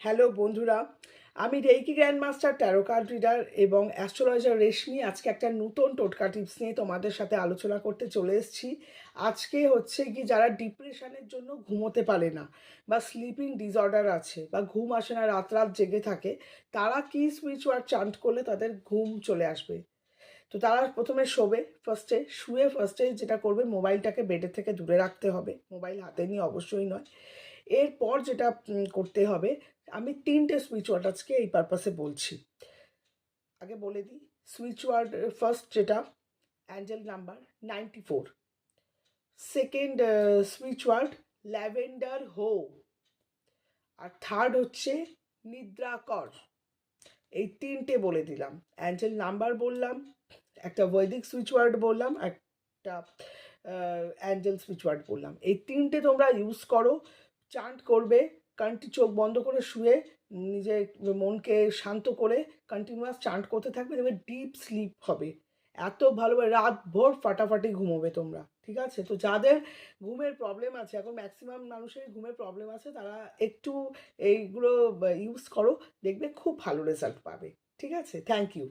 Hello বন্ধুরা, আমি reiki grandmaster taro card reader এবং অ্যাস্ট্রোলজার রেশমি আজকে একটা নতুন টোটকা টিপস নিয়ে তোমাদের সাথে আলোচনা করতে চলে এসেছি। আজকে হচ্ছে কি যারা ডিপ্রেশনের জন্য ঘুমোতে পারে না বা স্লিপিং ডিসঅর্ডার আছে বা ঘুম আসে না, রাত রাত জেগে থাকে, তারা কি সুইচ ওয়ার্ড চান্ট করলে তাদের ঘুম চলে আসবে। তো তারা প্রথমে শোবে, ফার্স্টে যেটা করবে, মোবাইলটাকে বেডের থেকে দূরে রাখতে হবে, মোবাইল হাতে নিয়ে অবশ্যই নয়। এরপর যেটা করতে হবে, আমি 3টে সুইচ ওয়ার্ড আজকে এই পারপাসে বলছি। আগে বলে দিই সুইচ ওয়ার্ড। ফার্স্ট যেটা, angel number 94। Second switch word, lavender হো। আর থার্ড হচ্ছে নিদ্রা কর। এই 3টে বলে দিলাম। অ্যাঞ্জেল নাম্বার বললাম, একটা বৈদিক সুইচ ওয়ার্ড বললাম, একটা অ্যাঞ্জেল সুইচ ওয়ার্ড বললাম। এই 3টে তোমরা ইউজ করো, চান্ট করবে, চোখ বন্ধ করে শুয়ে নিজের মনকে শান্ত করে কন্টিনিউয়াস চান্ট করতে থাকবে, দেখবে ডিপ স্লিপ হবে। এত ভালোভাবে রাত ভোর ফাটাফাটি ঘুমোবে তোমরা, ঠিক আছে? তো যাদের ঘুমের প্রবলেম আছে, এখন ম্যাক্সিমাম মানুষের ঘুমের প্রবলেম আছে, তারা একটু এইগুলো ইউজ করো, দেখবে খুব ভালো রেজাল্ট পাবে। ঠিক আছে, থ্যাংক ইউ।